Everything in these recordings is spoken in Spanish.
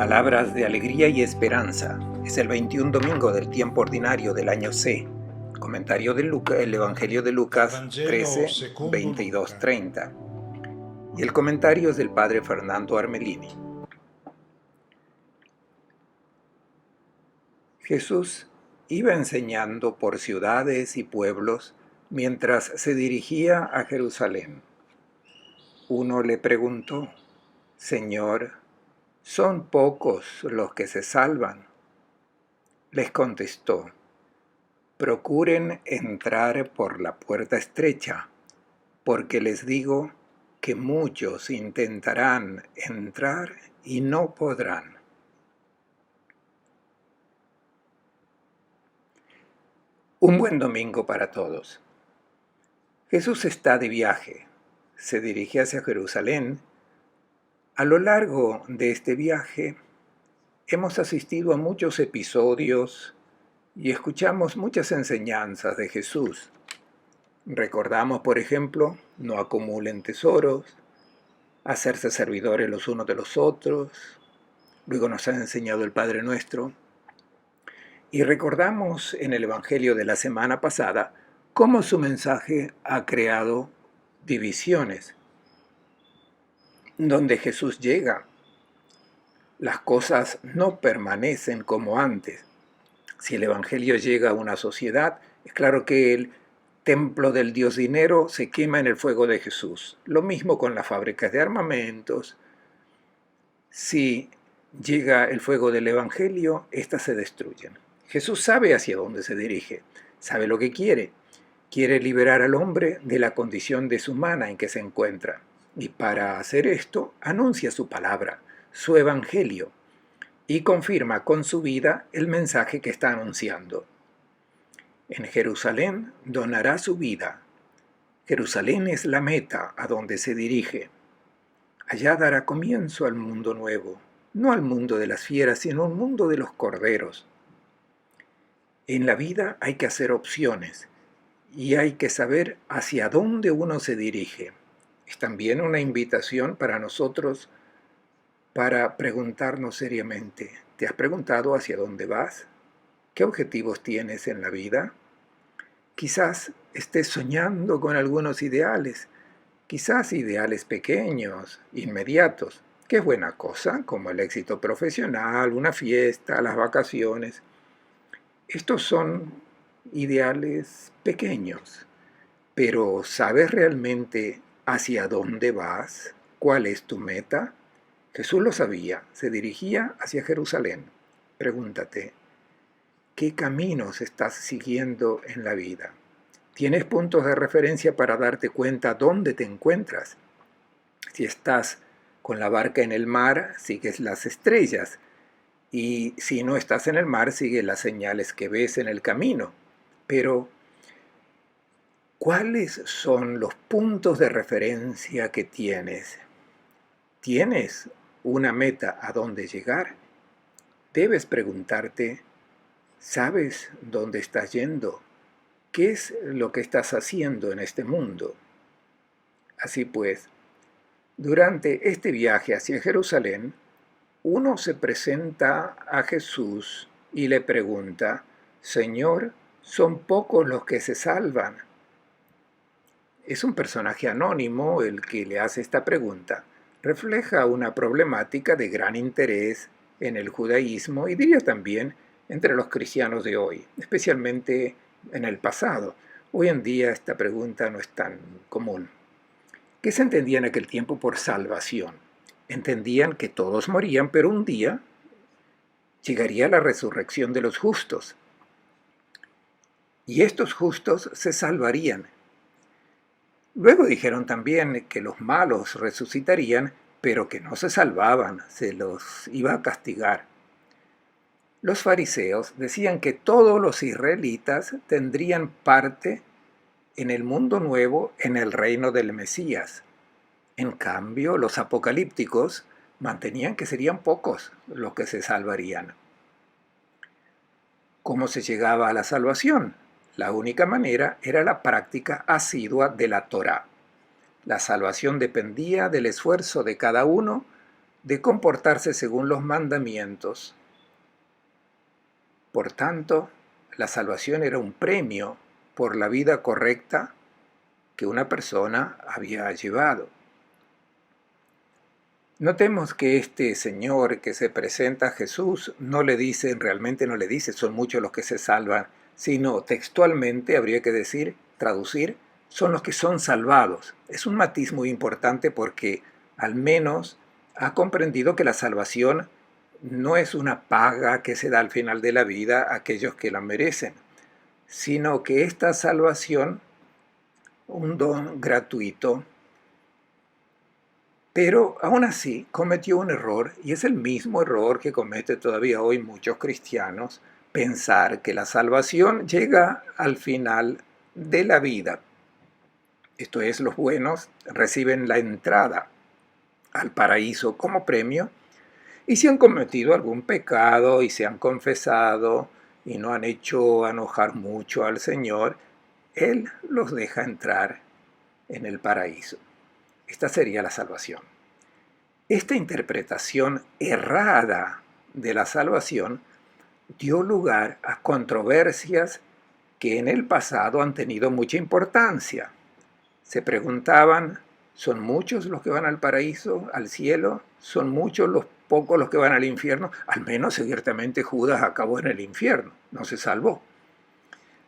Palabras de alegría y esperanza. Es el 21 domingo del tiempo ordinario del año C. Comentario de el Evangelio de Lucas 13, 22, 30. Y el comentario es del Padre Fernando Armelini. Jesús iba enseñando por ciudades y pueblos mientras se dirigía a Jerusalén. Uno le preguntó: Señor, ¿son pocos los que se salvan? Les contestó: procuren entrar por la puerta estrecha, porque les digo que muchos intentarán entrar y no podrán. Un buen domingo para todos. Jesús está de viaje, se dirige hacia Jerusalén. A lo largo de este viaje hemos asistido a muchos episodios y escuchamos muchas enseñanzas de Jesús. Recordamos, por ejemplo, no acumulen tesoros, hacerse servidores los unos de los otros. Luego nos ha enseñado el Padre Nuestro. Y recordamos en el Evangelio de la semana pasada cómo su mensaje ha creado divisiones. Donde Jesús llega, las cosas no permanecen como antes. Si el Evangelio llega a una sociedad, es claro que el templo del dios dinero se quema en el fuego de Jesús. Lo mismo con las fábricas de armamentos. Si llega el fuego del Evangelio, éstas se destruyen. Jesús sabe hacia dónde se dirige, sabe lo que quiere. Quiere liberar al hombre de la condición deshumana en que se encuentra. Y para hacer esto, anuncia su palabra, su Evangelio, y confirma con su vida el mensaje que está anunciando. En Jerusalén donará su vida. Jerusalén es la meta a donde se dirige. Allá dará comienzo al mundo nuevo, no al mundo de las fieras, sino al mundo de los corderos. En la vida hay que hacer opciones y hay que saber hacia dónde uno se dirige. Es también una invitación para nosotros para preguntarnos seriamente: ¿te has preguntado hacia dónde vas? ¿Qué objetivos tienes en la vida? Quizás estés soñando con algunos ideales, quizás ideales pequeños, inmediatos, que es buena cosa, como el éxito profesional, una fiesta, las vacaciones. Estos son ideales pequeños, pero ¿sabes realmente hacia dónde vas? ¿Cuál es tu meta? Jesús lo sabía, se dirigía hacia Jerusalén. Pregúntate: ¿qué caminos estás siguiendo en la vida? ¿Tienes puntos de referencia para darte cuenta dónde te encuentras? Si estás con la barca en el mar, sigues las estrellas. Y si no estás en el mar, sigues las señales que ves en el camino. Pero, ¿cuáles son los puntos de referencia que tienes? ¿Tienes una meta a dónde llegar? Debes preguntarte: ¿sabes dónde estás yendo? ¿Qué es lo que estás haciendo en este mundo? Así pues, durante este viaje hacia Jerusalén, uno se presenta a Jesús y le pregunta: Señor, ¿son pocos los que se salvan? Es un personaje anónimo el que le hace esta pregunta. Refleja una problemática de gran interés en el judaísmo y diría también entre los cristianos de hoy, especialmente en el pasado. Hoy en día esta pregunta no es tan común. ¿Qué se entendía en aquel tiempo por salvación? Entendían que todos morían, pero un día llegaría la resurrección de los justos. Y estos justos se salvarían. Luego dijeron también que los malos resucitarían, pero que no se salvaban, se los iba a castigar. Los fariseos decían que todos los israelitas tendrían parte en el mundo nuevo, en el reino del Mesías. En cambio, los apocalípticos mantenían que serían pocos los que se salvarían. ¿Cómo se llegaba a la salvación? La única manera era la práctica asidua de la Torá. La salvación dependía del esfuerzo de cada uno de comportarse según los mandamientos. Por tanto, la salvación era un premio por la vida correcta que una persona había llevado. Notemos que este señor que se presenta a Jesús realmente no le dice son muchos los que se salvan, sino textualmente habría que decir, traducir, son los que son salvados. Es un matiz muy importante porque al menos ha comprendido que la salvación no es una paga que se da al final de la vida a aquellos que la merecen, sino que esta salvación, un don gratuito, pero aún así cometió un error, y es el mismo error que comete todavía hoy muchos cristianos, pensar que la salvación llega al final de la vida. Esto es, los buenos reciben la entrada al paraíso como premio, y si han cometido algún pecado y se han confesado y no han hecho enojar mucho al Señor, Él los deja entrar en el paraíso. Esta sería la salvación. Esta interpretación errada de la salvación dio lugar a controversias que en el pasado han tenido mucha importancia. Se preguntaban, ¿son muchos los que van al paraíso, al cielo? ¿Son muchos los pocos los que van al infierno? Al menos ciertamente Judas acabó en el infierno, no se salvó.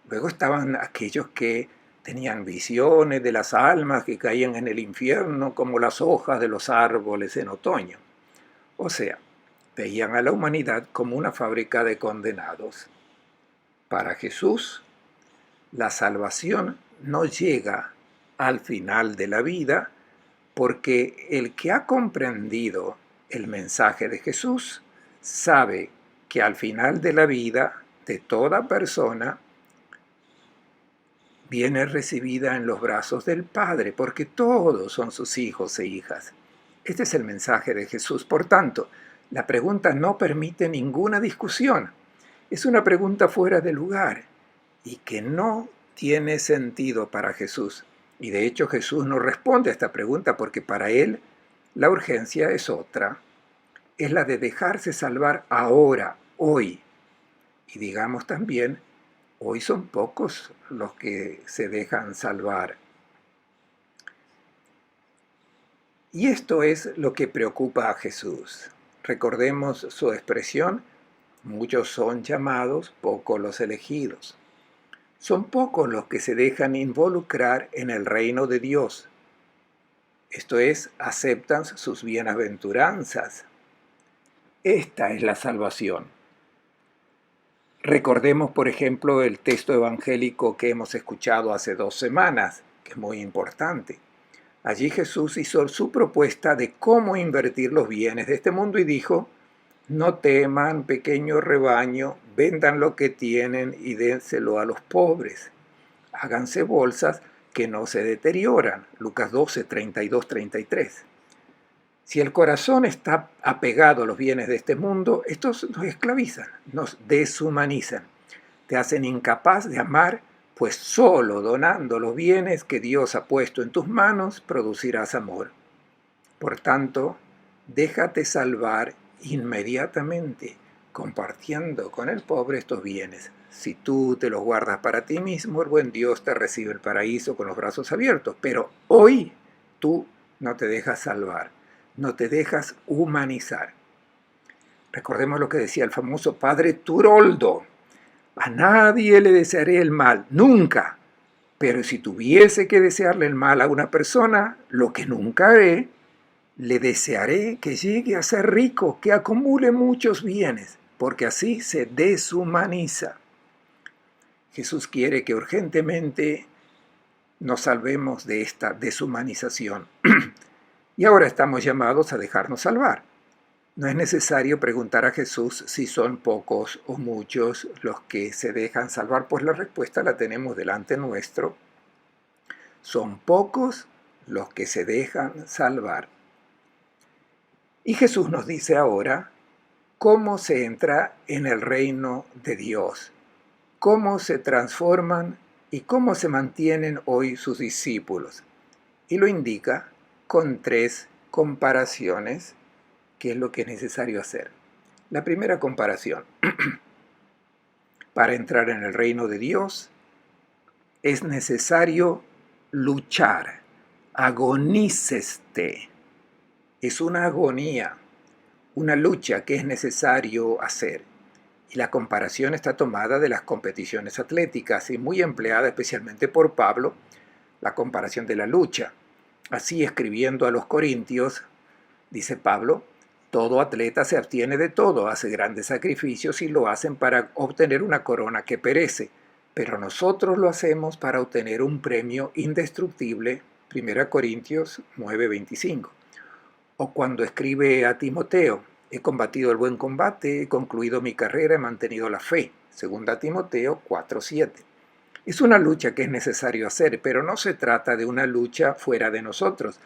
Luego estaban aquellos que tenían visiones de las almas que caían en el infierno como las hojas de los árboles en otoño. O sea, veían a la humanidad como una fábrica de condenados. Para Jesús, la salvación no llega al final de la vida porque el que ha comprendido el mensaje de Jesús sabe que al final de la vida de toda persona viene recibida en los brazos del Padre, porque todos son sus hijos e hijas. Este es el mensaje de Jesús. Por tanto, la pregunta no permite ninguna discusión. Es una pregunta fuera de lugar y que no tiene sentido para Jesús. Y de hecho Jesús no responde a esta pregunta porque para él la urgencia es otra. Es la de dejarse salvar ahora, hoy. Y digamos también, hoy son pocos los que se dejan salvar. Y esto es lo que preocupa a Jesús. Recordemos su expresión, muchos son llamados, pocos los elegidos. Son pocos los que se dejan involucrar en el reino de Dios. Esto es, aceptan sus bienaventuranzas. Esta es la salvación. Recordemos, por ejemplo, el texto evangélico que hemos escuchado hace 2 semanas, que es muy importante. Allí Jesús hizo su propuesta de cómo invertir los bienes de este mundo y dijo, no teman, pequeño rebaño, vendan lo que tienen y dénselo a los pobres. Háganse bolsas que no se deterioran. Lucas 12, 32, 33. Si el corazón está apegado a los bienes de este mundo, estos nos esclavizan, nos deshumanizan, te hacen incapaz de amar, pues solo donando los bienes que Dios ha puesto en tus manos producirás amor. Por tanto, déjate salvar inmediatamente, compartiendo con el pobre estos bienes. Si tú te los guardas para ti mismo, el buen Dios te recibe el paraíso con los brazos abiertos, pero hoy tú no te dejas salvar. No te dejas humanizar. Recordemos lo que decía el famoso padre Turoldo. A nadie le desearé el mal, nunca. Pero si tuviese que desearle el mal a una persona, lo que nunca haré, le desearé que llegue a ser rico, que acumule muchos bienes, porque así se deshumaniza. Jesús quiere que urgentemente nos salvemos de esta deshumanización. Y ahora estamos llamados a dejarnos salvar. No es necesario preguntar a Jesús si son pocos o muchos los que se dejan salvar, pues la respuesta la tenemos delante nuestro. Son pocos los que se dejan salvar. Y Jesús nos dice ahora cómo se entra en el reino de Dios, cómo se transforman y cómo se mantienen hoy sus discípulos. Y lo indica con 3 comparaciones qué es lo que es necesario hacer. La primera comparación. Para entrar en el reino de Dios es necesario luchar. Agoníceste. Es una agonía, una lucha que es necesario hacer. Y la comparación está tomada de las competiciones atléticas y muy empleada especialmente por Pablo, la comparación de la lucha. Así, escribiendo a los Corintios, dice Pablo, todo atleta se abstiene de todo, hace grandes sacrificios y lo hacen para obtener una corona que perece, pero nosotros lo hacemos para obtener un premio indestructible, 1 Corintios 9:25. O cuando escribe a Timoteo, he combatido el buen combate, he concluido mi carrera, he mantenido la fe, 2 Timoteo 4:7. Es una lucha que es necesario hacer, pero no se trata de una lucha fuera de nosotros,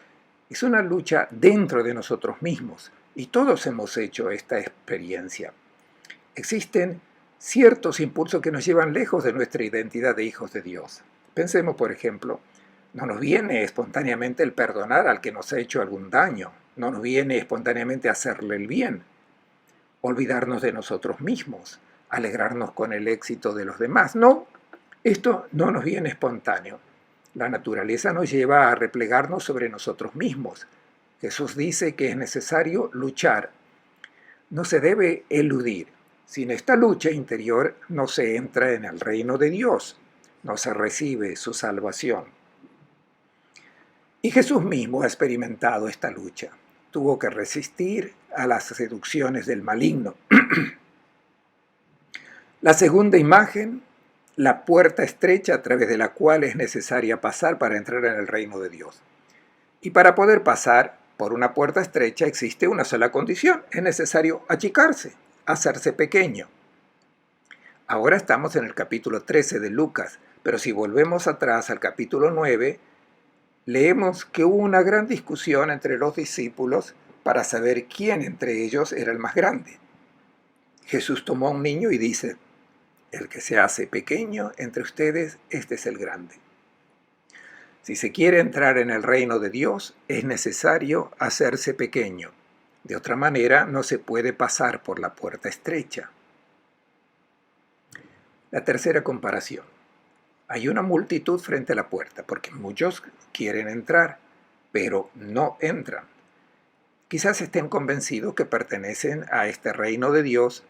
es una lucha dentro de nosotros mismos, y todos hemos hecho esta experiencia. Existen ciertos impulsos que nos llevan lejos de nuestra identidad de hijos de Dios. Pensemos, por ejemplo, no nos viene espontáneamente el perdonar al que nos ha hecho algún daño, no nos viene espontáneamente hacerle el bien, olvidarnos de nosotros mismos, alegrarnos con el éxito de los demás. No, esto no nos viene espontáneo. La naturaleza nos lleva a replegarnos sobre nosotros mismos. Jesús dice que es necesario luchar. No se debe eludir. Sin esta lucha interior no se entra en el reino de Dios, no se recibe su salvación. Y Jesús mismo ha experimentado esta lucha. Tuvo que resistir a las seducciones del maligno. La segunda imagen, la puerta estrecha a través de la cual es necesaria pasar para entrar en el reino de Dios. Y para poder pasar por una puerta estrecha existe una sola condición, es necesario achicarse, hacerse pequeño. Ahora estamos en el capítulo 13 de Lucas, pero si volvemos atrás al capítulo 9, leemos que hubo una gran discusión entre los discípulos para saber quién entre ellos era el más grande. Jesús tomó a un niño y dice, el que se hace pequeño entre ustedes, este es el grande. Si se quiere entrar en el reino de Dios, es necesario hacerse pequeño. De otra manera, no se puede pasar por la puerta estrecha. La tercera comparación. Hay una multitud frente a la puerta, porque muchos quieren entrar, pero no entran. Quizás estén convencidos que pertenecen a este reino de Dios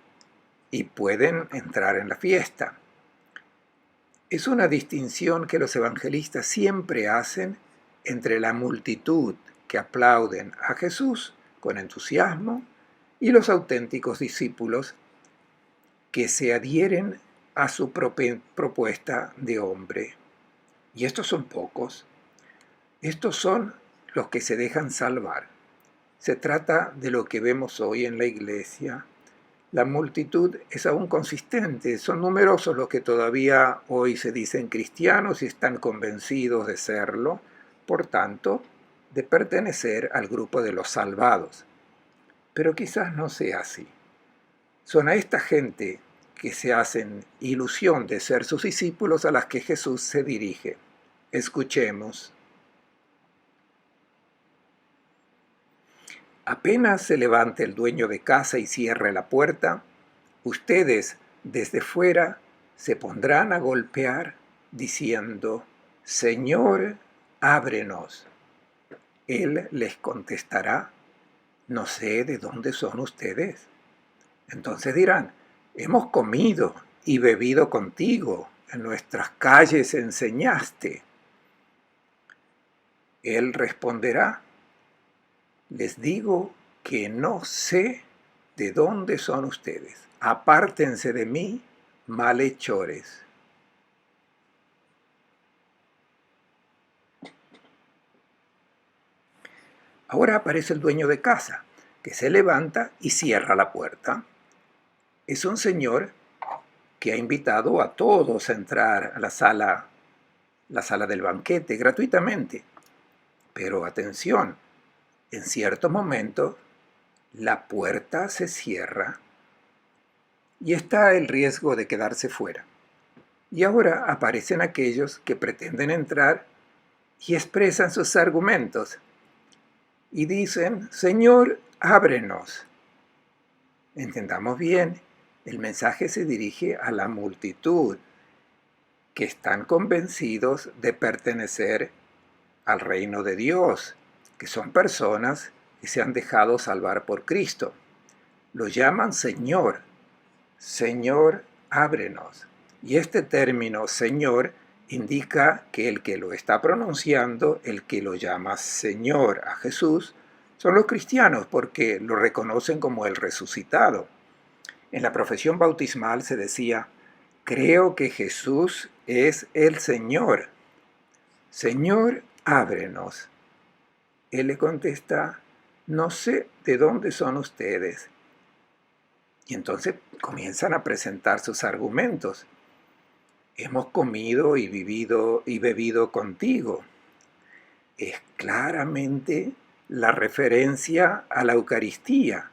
y pueden entrar en la fiesta. Es una distinción que los evangelistas siempre hacen entre la multitud que aplauden a Jesús con entusiasmo y los auténticos discípulos que se adhieren a su propuesta de hombre. Y estos son pocos. Estos son los que se dejan salvar. Se trata de lo que vemos hoy en la iglesia. La multitud es aún consistente, son numerosos los que todavía hoy se dicen cristianos y están convencidos de serlo, por tanto, de pertenecer al grupo de los salvados. Pero quizás no sea así. Son a esta gente que se hacen ilusión de ser sus discípulos a las que Jesús se dirige. Escuchemos. Apenas se levante el dueño de casa y cierre la puerta, ustedes desde fuera se pondrán a golpear diciendo, Señor, ábrenos. Él les contestará, no sé de dónde son ustedes. Entonces dirán, hemos comido y bebido contigo, en nuestras calles enseñaste. Él responderá, les digo que no sé de dónde son ustedes. Apártense de mí, malhechores. Ahora aparece el dueño de casa, que se levanta y cierra la puerta. Es un señor que ha invitado a todos a entrar a la sala del banquete gratuitamente. Pero atención, en cierto momento la puerta se cierra y está el riesgo de quedarse fuera. Y ahora aparecen aquellos que pretenden entrar y expresan sus argumentos y dicen, Señor, ábrenos. Entendamos bien, el mensaje se dirige a la multitud que están convencidos de pertenecer al reino de Dios, que son personas que se han dejado salvar por Cristo. Lo llaman Señor. Señor, ábrenos. Y este término Señor indica que el que lo está pronunciando, el que lo llama Señor a Jesús, son los cristianos porque lo reconocen como el resucitado. En la profesión bautismal se decía, creo que Jesús es el Señor. Señor, ábrenos. Él le contesta, no sé de dónde son ustedes. Y entonces comienzan a presentar sus argumentos. Hemos comido y vivido y bebido contigo. Es claramente la referencia a la Eucaristía.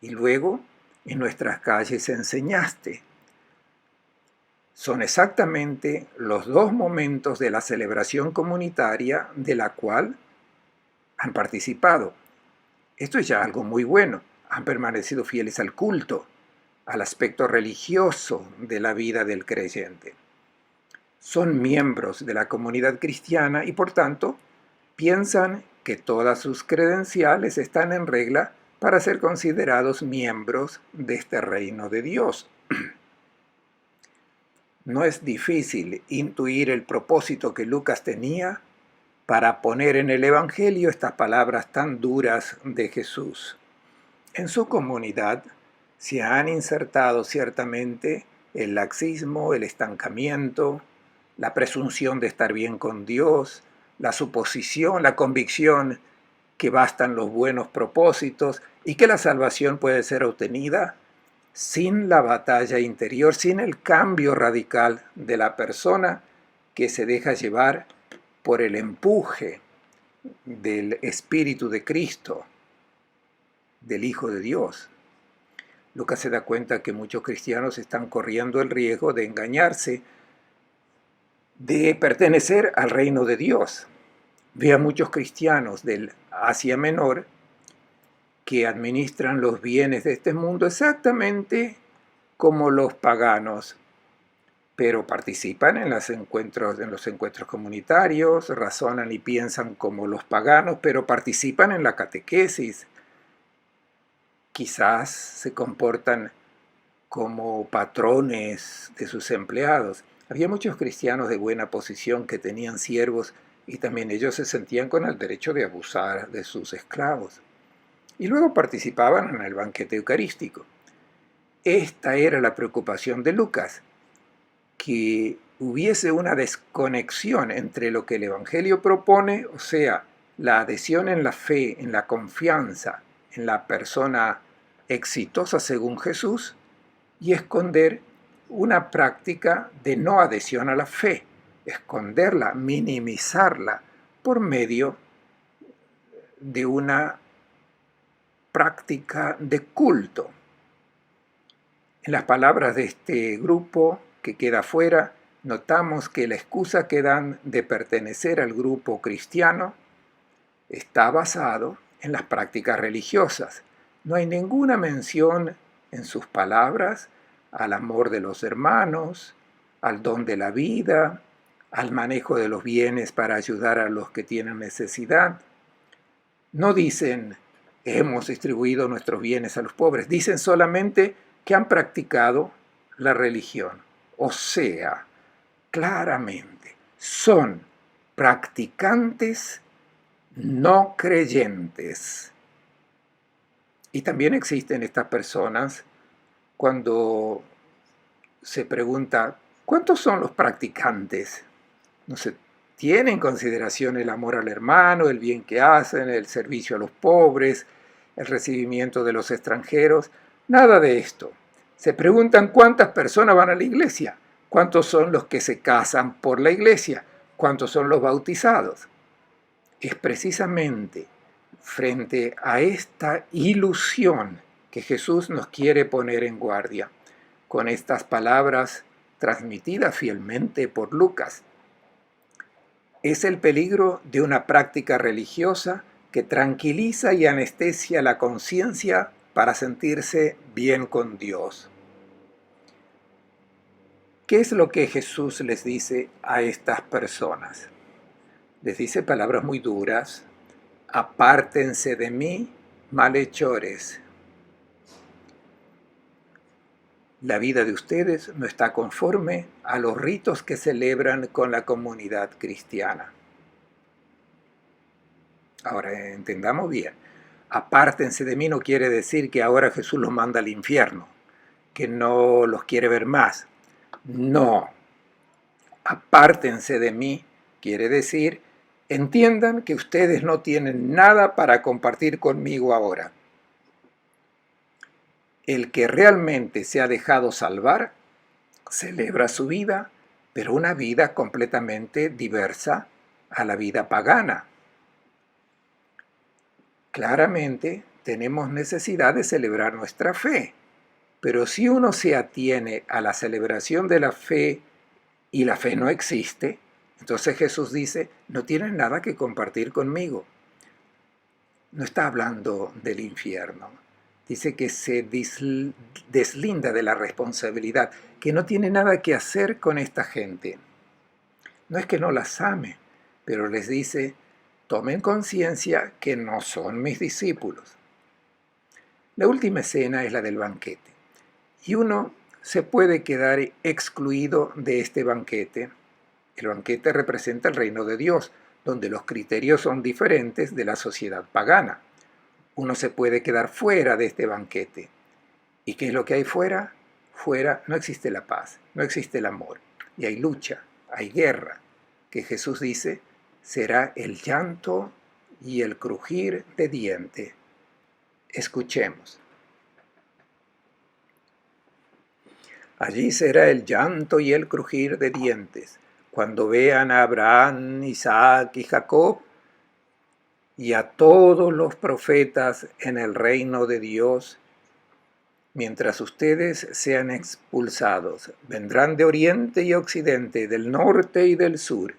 Y luego, en nuestras calles enseñaste. Son exactamente los dos momentos de la celebración comunitaria de la cual han participado. Esto es ya algo muy bueno. Han permanecido fieles al culto, al aspecto religioso de la vida del creyente. Son miembros de la comunidad cristiana y por tanto piensan que todas sus credenciales están en regla para ser considerados miembros de este reino de Dios. No es difícil intuir el propósito que Lucas tenía para poner en el Evangelio estas palabras tan duras de Jesús. En su comunidad se han insertado ciertamente el laxismo, el estancamiento, la presunción de estar bien con Dios, la suposición, la convicción que bastan los buenos propósitos y que la salvación puede ser obtenida sin la batalla interior, sin el cambio radical de la persona que se deja llevar por el empuje del Espíritu de Cristo, del Hijo de Dios. Lucas se da cuenta que muchos cristianos están corriendo el riesgo de engañarse, de pertenecer al reino de Dios. Ve a muchos cristianos del Asia Menor que administran los bienes de este mundo exactamente como los paganos, pero participan en los encuentros comunitarios, razonan y piensan como los paganos, pero participan en la catequesis. Quizás se comportan como patrones de sus empleados. Había muchos cristianos de buena posición que tenían siervos y también ellos se sentían con el derecho de abusar de sus esclavos. Y luego participaban en el banquete eucarístico. Esta era la preocupación de Lucas, que hubiese una desconexión entre lo que el Evangelio propone, o sea, la adhesión en la fe, en la confianza, en la persona exitosa según Jesús, y esconder una práctica de no adhesión a la fe, esconderla, minimizarla por medio de una práctica de culto. En las palabras de este grupo que queda fuera, notamos que la excusa que dan de pertenecer al grupo cristiano está basado en las prácticas religiosas. No hay ninguna mención en sus palabras al amor de los hermanos, al don de la vida, al manejo de los bienes para ayudar a los que tienen necesidad. No dicen, hemos distribuido nuestros bienes a los pobres. Dicen solamente que han practicado la religión. O sea, claramente, son practicantes no creyentes. Y también existen estas personas cuando se pregunta, ¿cuántos son los practicantes? No se tiene en consideración el amor al hermano, el bien que hacen, el servicio a los pobres, el recibimiento de los extranjeros, nada de esto. Se preguntan cuántas personas van a la iglesia, cuántos son los que se casan por la iglesia, cuántos son los bautizados. Es precisamente frente a esta ilusión que Jesús nos quiere poner en guardia, con estas palabras transmitidas fielmente por Lucas. Es el peligro de una práctica religiosa que tranquiliza y anestesia la conciencia para sentirse bien con Dios. ¿Qué es lo que Jesús les dice a estas personas? Les dice palabras muy duras: apártense de mí, malhechores. La vida de ustedes no está conforme a los ritos que celebran con la comunidad cristiana. Ahora, entendamos bien. Apártense de mí no quiere decir que ahora Jesús los manda al infierno, que no los quiere ver más. No. Apártense de mí quiere decir, entiendan que ustedes no tienen nada para compartir conmigo ahora. El que realmente se ha dejado salvar, celebra su vida, pero una vida completamente diversa a la vida pagana. Claramente tenemos necesidad de celebrar nuestra fe, pero si uno se atiene a la celebración de la fe y la fe no existe, entonces Jesús dice, no tienen nada que compartir conmigo. No está hablando del infierno. Dice que se deslinda de la responsabilidad, que no tiene nada que hacer con esta gente. No es que no las ame, pero les dice, tomen conciencia que no son mis discípulos. La última escena es la del banquete, y uno se puede quedar excluido de este banquete. El banquete representa el reino de Dios, donde los criterios son diferentes de la sociedad pagana. Uno se puede quedar fuera de este banquete. ¿Y qué es lo que hay fuera? Fuera no existe la paz, no existe el amor, y hay lucha, hay guerra, que Jesús dice será el llanto y el crujir de diente. Escuchemos. Allí será el llanto y el crujir de dientes, cuando vean a Abraham, Isaac y Jacob y a todos los profetas en el reino de Dios, mientras ustedes sean expulsados. Vendrán de oriente y occidente, del norte y del sur,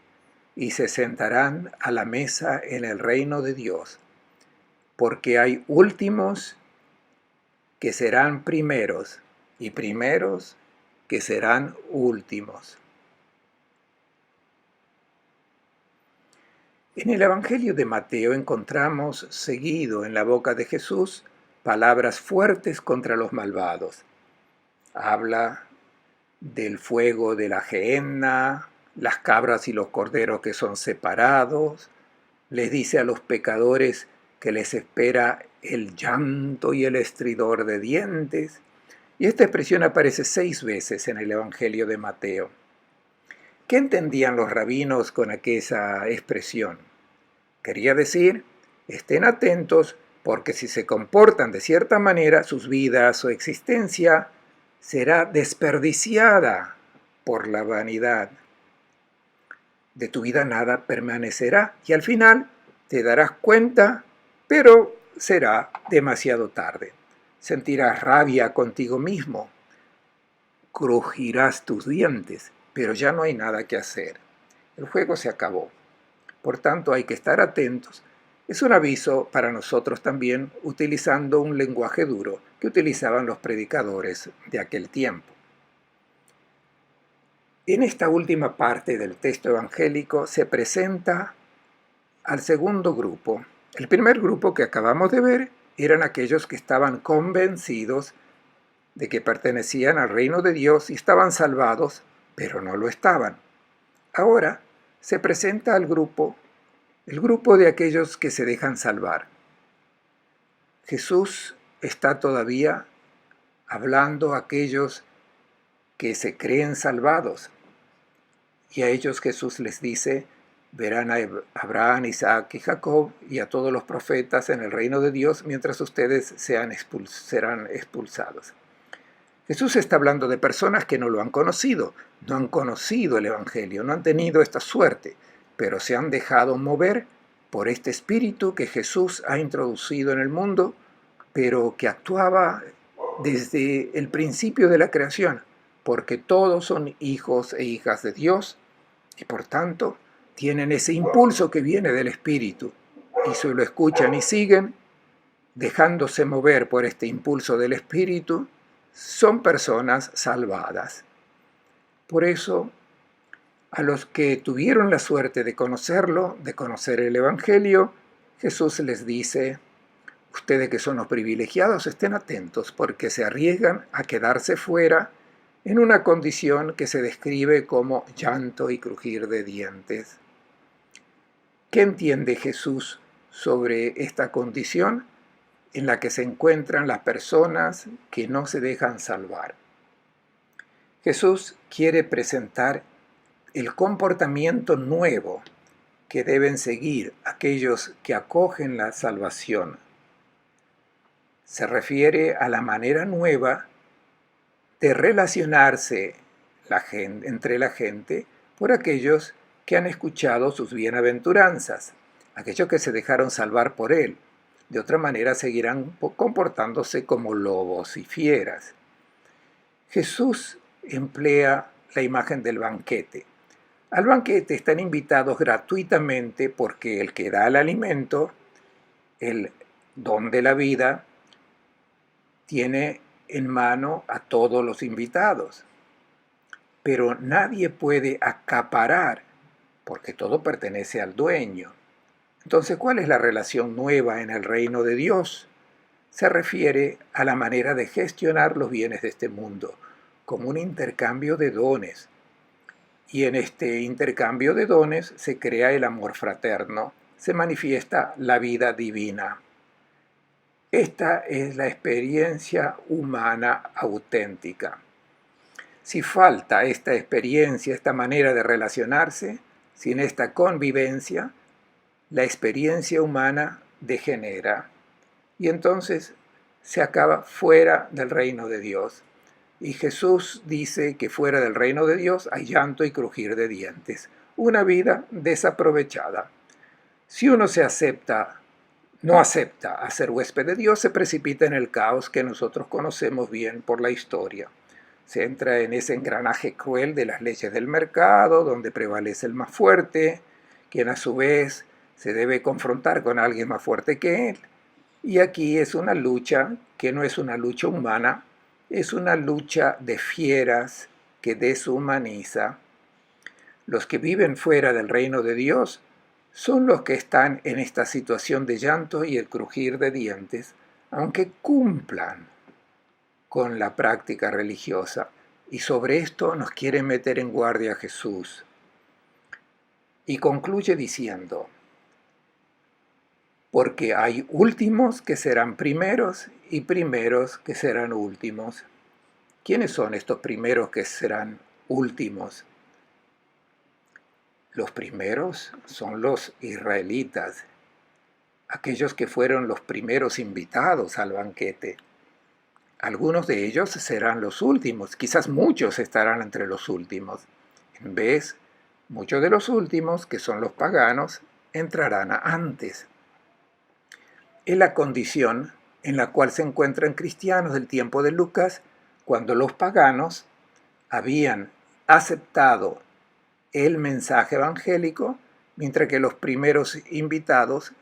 y se sentarán a la mesa en el reino de Dios, porque hay últimos que serán primeros, y primeros que serán últimos. En el Evangelio de Mateo encontramos seguido en la boca de Jesús palabras fuertes contra los malvados. Habla del fuego de la gehenna, las cabras y los corderos que son separados. Les dice a los pecadores que les espera el llanto y el estridor de dientes. Y esta expresión aparece 6 veces en el Evangelio de Mateo. ¿Qué entendían los rabinos con aquella expresión? Quería decir, estén atentos porque si se comportan de cierta manera, sus vidas o existencia será desperdiciada por la vanidad. De tu vida nada permanecerá y al final te darás cuenta, pero será demasiado tarde. Sentirás rabia contigo mismo, crujirás tus dientes, pero ya no hay nada que hacer. El juego se acabó. Por tanto, hay que estar atentos. Es un aviso para nosotros también, utilizando un lenguaje duro que utilizaban los predicadores de aquel tiempo. En esta última parte del texto evangélico se presenta al segundo grupo. El primer grupo que acabamos de ver eran aquellos que estaban convencidos de que pertenecían al reino de Dios y estaban salvados, pero no lo estaban. Ahora se presenta al grupo, el grupo de aquellos que se dejan salvar. Jesús está todavía hablando a aquellos que se creen salvados, y a ellos Jesús les dice, verán a Abraham, Isaac y Jacob y a todos los profetas en el reino de Dios mientras ustedes serán expulsados. Jesús está hablando de personas que no lo han conocido el Evangelio, no han tenido esta suerte, pero se han dejado mover por este espíritu que Jesús ha introducido en el mundo, pero que actuaba desde el principio de la creación, porque todos son hijos e hijas de Dios y por tanto tienen ese impulso que viene del espíritu. y si lo escuchan y siguen, dejándose mover por este impulso del Espíritu, son personas salvadas. Por eso, a los que tuvieron la suerte de conocerlo, de conocer el Evangelio, Jesús les dice: ustedes que son los privilegiados, estén atentos porque se arriesgan a quedarse fuera en una condición que se describe como llanto y crujir de dientes. ¿Qué entiende Jesús sobre esta condición en la que se encuentran las personas que no se dejan salvar? Jesús quiere presentar el comportamiento nuevo que deben seguir aquellos que acogen la salvación. Se refiere a la manera nueva de relacionarse entre la gente por aquellos que han escuchado sus bienaventuranzas, aquellos que se dejaron salvar por Él. De otra manera seguirán comportándose como lobos y fieras. Jesús emplea la imagen del banquete. Al banquete están invitados gratuitamente porque el que da el alimento, el don de la vida, tiene en mano a todos los invitados. Pero nadie puede acaparar porque todo pertenece al dueño. Entonces, ¿cuál es la relación nueva en el reino de Dios? Se refiere a la manera de gestionar los bienes de este mundo, como un intercambio de dones. Y en este intercambio de dones se crea el amor fraterno, se manifiesta la vida divina. Esta es la experiencia humana auténtica. Si falta esta experiencia, esta manera de relacionarse, sin esta convivencia, la experiencia humana degenera y entonces se acaba fuera del reino de Dios. Y Jesús dice que fuera del reino de Dios hay llanto y crujir de dientes, una vida desaprovechada. Si uno no acepta a ser huésped de Dios, se precipita en el caos que nosotros conocemos bien por la historia. Se entra en ese engranaje cruel de las leyes del mercado, donde prevalece el más fuerte, quien a su vez se debe confrontar con alguien más fuerte que él. Y aquí es una lucha que no es una lucha humana, es una lucha de fieras que deshumaniza. Los que viven fuera del reino de Dios son los que están en esta situación de llanto y el crujir de dientes, aunque cumplan con la práctica religiosa. Y sobre esto nos quiere meter en guardia Jesús. Y concluye diciendo: porque hay últimos que serán primeros y primeros que serán últimos. ¿Quiénes son estos primeros que serán últimos? Los primeros son los israelitas, aquellos que fueron los primeros invitados al banquete. Algunos de ellos serán los últimos, quizás muchos estarán entre los últimos. En vez, muchos de los últimos, que son los paganos, entrarán antes. Es la condición en la cual se encuentran cristianos del tiempo de Lucas, cuando los paganos habían aceptado el mensaje evangélico, mientras que los primeros invitados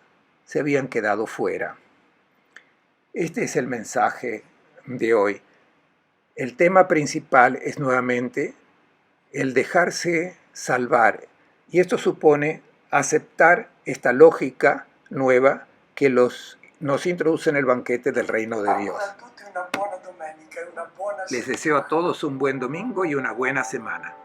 se habían quedado fuera. Este es el mensaje de hoy. El tema principal es nuevamente el dejarse salvar, y esto supone aceptar esta lógica nueva que nos introduce en el banquete del reino de Dios. Les deseo a todos un buen domingo y una buena semana.